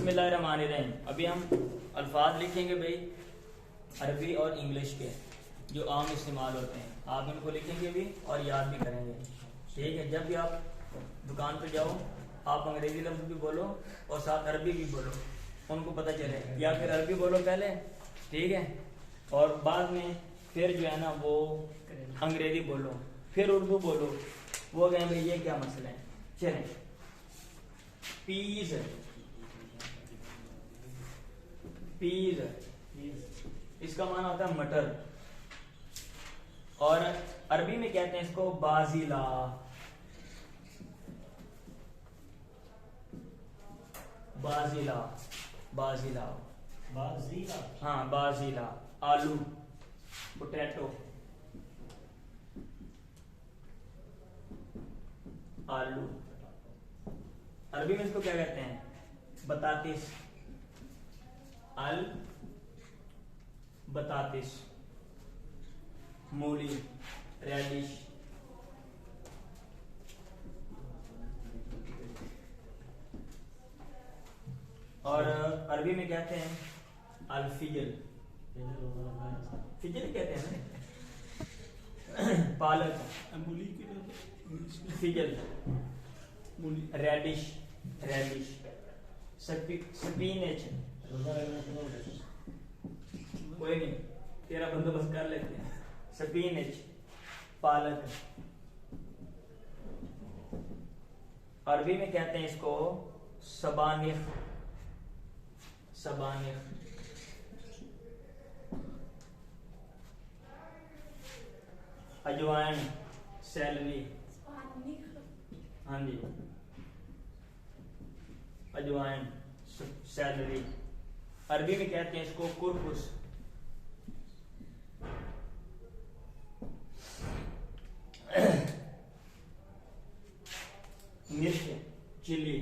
बिस्मिल्लाहिर्रहमानिर्रहीम। अभी हम अल्फाज लिखेंगे भाई अरबी और इंग्लिश के जो आम इस्तेमाल होते हैं। आप इनको लिखेंगे भी और याद भी करेंगे, ठीक है। जब भी आप दुकान पे जाओ आप अंग्रेजी लफ्ज भी बोलो और साथ अरबी भी बोलो, उनको पता चले, या फिर अरबी बोलो पहले, ठीक है, और बाद में फिर जो है ना वो अंग्रेजी बोलो, फिर उर्दू बोलो। वो कहें भाई ये क्या मसला है। चलें, पीस, पीस इसका माना होता है मटर, और अरबी में कहते हैं इसको बाजिला। बाजिला, बाजिला, बाजीला, हाँ बाजिला। आलू, पोटैटो, आलू। अरबी में इसको क्या कहते हैं? बतातिस, अल बतातिस। मूली, रेडिश। और अरबी में कहते हैं अल-फिजल, फिजल कहते हैं ना। पालक, मूली के फिजल, रेडिश, रेडिश। स्पिनच, कोई नहीं, तेरा बंदोबस्त कर लेते हैं। स्पिनच, पालक। अरबी में कहते हैं इसको सबानिख, सबानिख। अजवाइन, सैलरी, हाँ जी, अजवाइन, सैलरी। अरबी में कहते हैं इसको कुरकुस। मिर्च, चिली।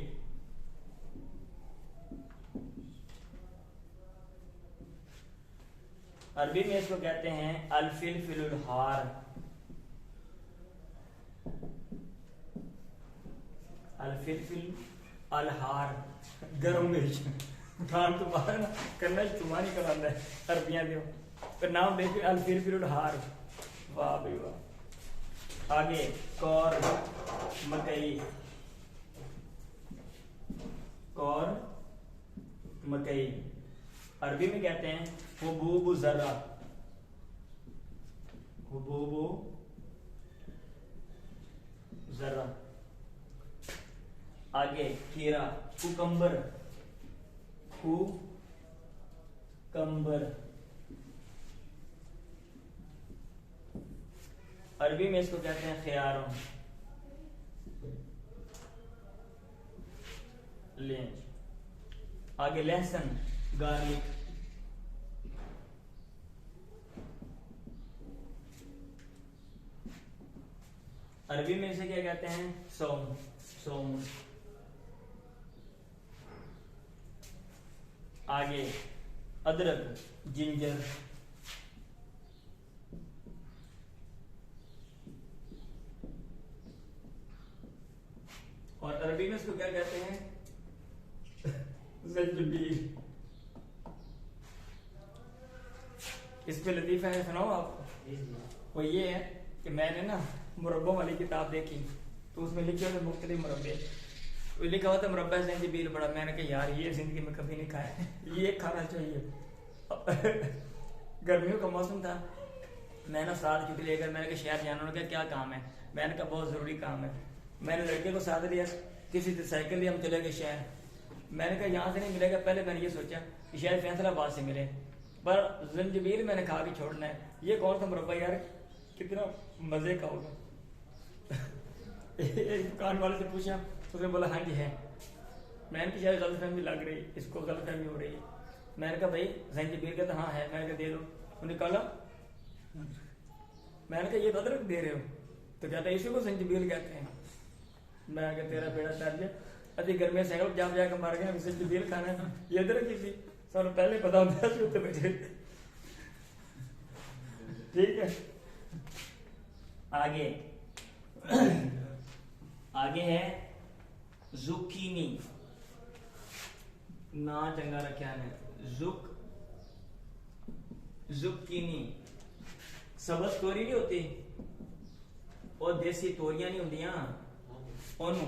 अरबी में इसको कहते हैं अल-फिलफिलुल हार, अल-फिलफिल अल-हार। गरम मिर्च। खान तो बाहर ना करना चुमा नहीं कराता है अरबियां दो, पर नाम देखिए अल-फिलफिलुल हार। वाह भाई वाह। आगे कौर, मकई, कौर, मकई। अरबी में कहते हैं हुबूब ज़र्रा, हुबूब ज़र्रा। आगे खीरा, कुकम्बर, कुकम्बर। अरबी में इसको कहते हैं ख़ियारों, लेंच। आगे लहसुन, गार्लिक। अरबी में इसे क्या कहते हैं? सौम, सौम। आगे अदरक, जिंजर। और अरबी में इसको क्या कहते हैं? ज़ंजबील। इस पे लतीफा है, सुनाओ आपको। वो ये है कि मैंने ना मुरब्बों वाली किताब देखी, तो उसमें लिखे हुए मुख्तलिफ मुरब्बे, वो लिखा हुआ था मुरब्बा ज़ंजबील बड़ा। मैंने कहा यार ये जिंदगी में कभी नहीं खाया, ये खाना चाहिए। गर्मियों का मौसम था, मैंने साथ छुट्टी लेकर मैंने कहा शहर जाना। उन्होंने कहा क्या काम है? मैंने कहा बहुत ज़रूरी काम है। मैंने लड़के को साथ लिया, किसी साइकिल लिए हम चले गए शहर। मैंने कहा यहाँ से नहीं मिलेगा, पहले मैंने ये सोचा कि शायद फैसलाबाद से मिले, पर ज़ंजबील मैंने खा के छोड़ना है। ये कौन सा मुरब्बा यार, कितना मज़े का होगा। एक दुकान वाले से पूछा, उसने बोला हाँ जी है। मैंने कहा शायद गलतफहमी लग रही, इसको गलतफहमी हो रही है। मैंने कहा भाई ज़ंजबील का तो हाँ है। मैंने कहा दे दो। उन्होंने कहा मैंने कहा ये तो अदरक दे रहे हो, तो कहता है इसी को ज़ंजबील कहते हैं। मैं कहा तेरा बेड़ा तर गया, अभी गर्मी साइकिल जा जाकर मार गया, ज़ंजबील खाना है, ये अदरक की थी। सर पहले पता होता है। ठीक है। आगे आगे है जुकीनी, ना चंगा रखा ने जुकीनी सबज तोरी नहीं होती और देसी तोरियां नहीं होंदियां ओनू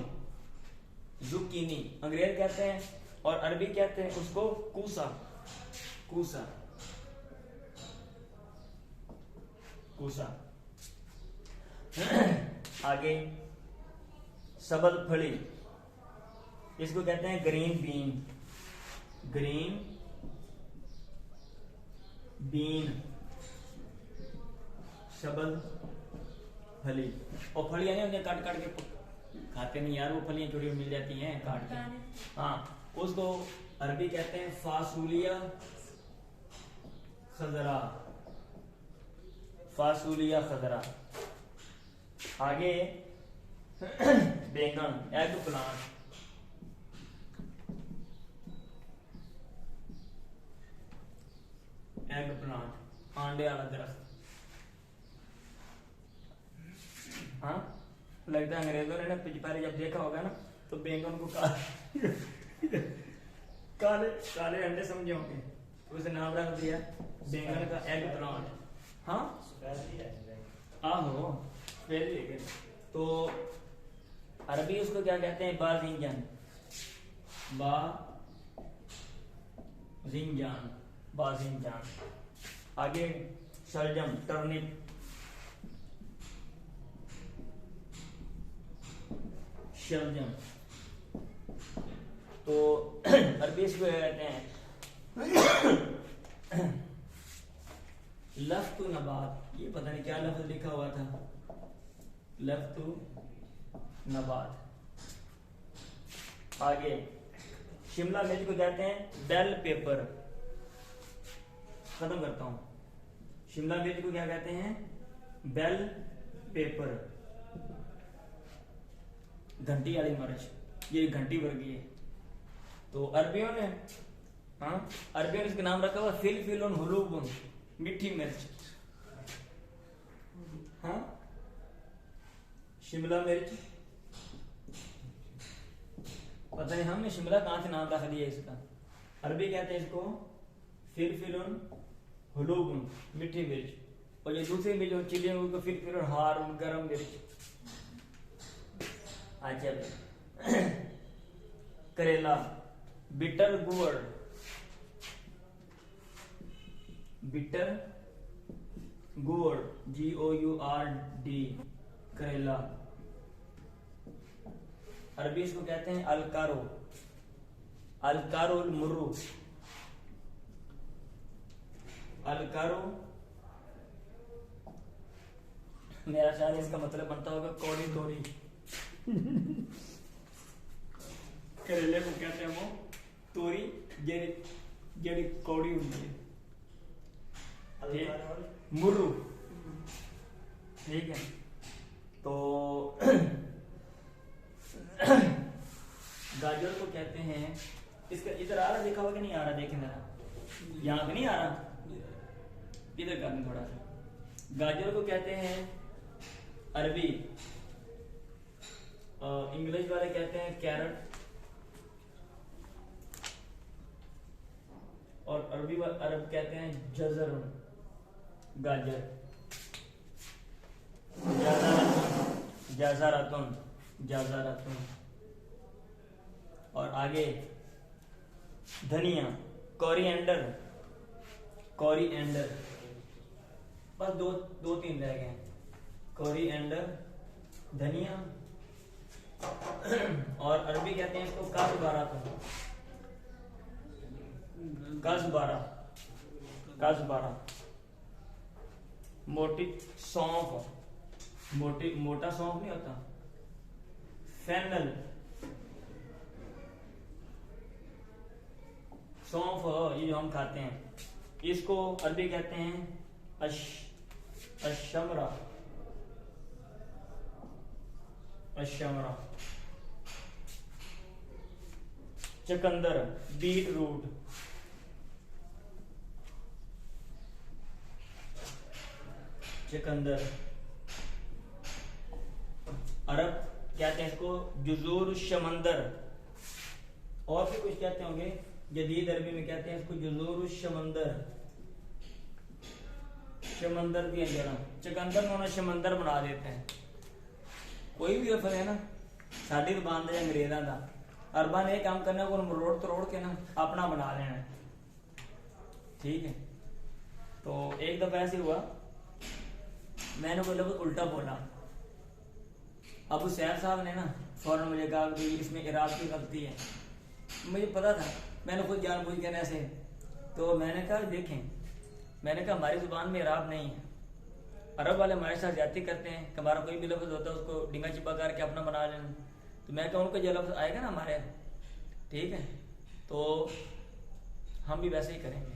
जुकीनी अंग्रेज कहते हैं और अरबी कहते हैं उसको कूसा कूसा कूसा। आगे सबल फली इसको कहते हैं ग्रीन बीन ग्रीन बीन सबल फली और फलियां नहीं होती काट काट के खाते नहीं यार वो फलियां छोटी मिल जाती हैं काट के हाँ उसको अरबी कहते हैं फासूलिया खजरा फासूलिया खजरा। आगे बैंगन एग प्लांट एग प्लांट अंडे वाला दरख्त। हाँ लगता है अंग्रेजों ने ना पहले जब देखा होगा ना तो बैंगन को काले काले अंडे समझे होंगे तो उसे नाम रख दिया बैंगन का एग प्लांट। हाँ आहो वेरी गुड। तो अरबी उसको क्या कहते हैं बाजिंजान बाजिंजान बाजिंजान। आगे शलजम टर्निप शलजम। तो अरबी इसको कहते हैं लफ्तु नबात। ये पता नहीं क्या लफ्ज लिखा हुआ था लफ्तु नबात। आगे शिमला मिर्च को कहते हैं बेल पेपर। खत्म करता हूं शिमला मिर्च को क्या कहते हैं बेल पेपर घंटी वाली मिर्च ये घंटी वर्गीय है। तो अरबियों ने अरबियों ने इसका नाम रखा हुआ फिलफिलुन हुलूबुन मीठी मिर्च। हाँ शिमला मिर्च पता नहीं हमने शिमला कहां से नाम रख दिया इसका। अरबी कहते हैं इसको फिलफिलुन हुलूबुन मीठी मिर्च और ये दूसरी मिर्च जो चिली उनको फिलफिलुन हारून गरम मिर्च। अच्छा करेला बिटर गुड़ बिटर गुड़ GOURD करेला। अरबी इसको कहते हैं अलकारो अलकारुल मुर्रू अलकारो। मेरा ख्याल इसका मतलब बनता होगा कौड़ी तोरी। करेले को कहते हैं वो तोरी जेड़ी कौड़ी होती है मुर्रू ठीक है। तो गाजर को कहते हैं इसका इधर आ रहा देखा हुआ कि नहीं आ रहा देखें जरा यहाँ पे नहीं आ रहा इधर कर थोड़ा सा। गाजर को कहते हैं अरबी इंग्लिश वाले कहते हैं कैरट और अरब कहते हैं जजर गाजर जाजारतुन। और आगे धनिया कोरिएंडर बस दो तीन रह गए कोरिएंडर धनिया। और अरबी कहते हैं इसको काज़बारा मोटी सौंफ मोटा सौंफ नहीं होता फेनल सौंफ ये जो हम खाते हैं इसको अरबी कहते हैं अशमरा चकंदर बीट रूट चकंदर। अरब कहते हैं इसको जुजूर समंदर और भी कुछ कहते होंगे जदीद अरबी में कहते हैं इसको जजूर शमंदर, शमंदर की जड़ा, चकंदर में शमंदर बना देते हैं। कोई भी लफ्ज है ना साड़ी जबान का अंग्रेजा का, अरबा ने काम करना को मरोड़ तरोड़ के ना अपना बना लेना है, ठीक है। तो एक दफा ऐसे हुआ, मैंने कोई लफ्ज उल्टा बोला, अबू सैद साहब ने ना फौरन मुझे कहा कि इसमें इराब की गलती है। मुझे पता था, मैंने खुद जानबूझ के ऐसे, तो मैंने कहा देखें, मैंने कहा हमारी जुबान में इराब नहीं है, अरब वाले हमारे साथ ज्यादती करते हैं कि हमारा कोई भी लफ्ज होता है उसको डिंगा चिपा करके अपना बना लेना। तो मैं कहूँ उनको जो लफ्ज आएगा ना हमारे, ठीक है, तो हम भी वैसे ही करेंगे।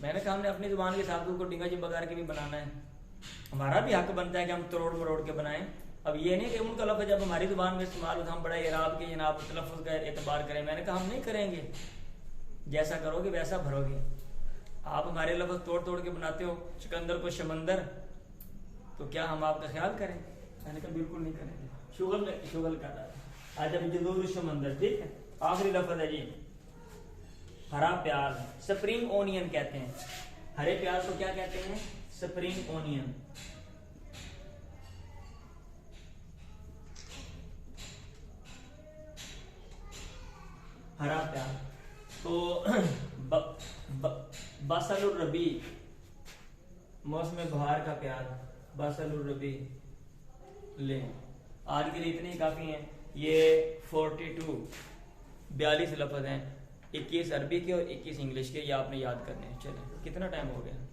मैंने कहा हमने अपनी जुबान के साथ उसको डिंगा चिपा करके भी बनाना है, हमारा भी हक बनता है कि हम तोड़ मरोड़ के बनाएं। अब ये नहीं कि उनका लफ्ज जब हमारी जुबान में इस्तेमाल होता हम बड़ा इराब के जनाब तलफ़ुज़ का एतबार करें। मैंने कहा हम नहीं करेंगे, जैसा करोगे वैसा भरोगे। आप हमारे लफ्ज तोड़ तोड़ के बनाते हो, चकंदर को शमंदर, तो क्या हम आपका ख्याल करें? मैंने कहा बिल्कुल नहीं करेंगे, शुगल कर रहा है। आज अब जदूर शमंदर, ठीक है। आखिरी लफ्ज है जी हरा प्याज, स्प्रिंग ओनियन कहते हैं। हरे प्याज को क्या कहते हैं? Spring onion. हरा प्याज तो बसलुर रबी, मौसम बहार का प्याज, बसलुर रबी ले। आज के लिए इतने ही काफी हैं। ये 42 लफ्ज हैं, 21 अरबी के और 21 इंग्लिश के, ये आपने याद करने हैं। चलिए कितना टाइम हो गया?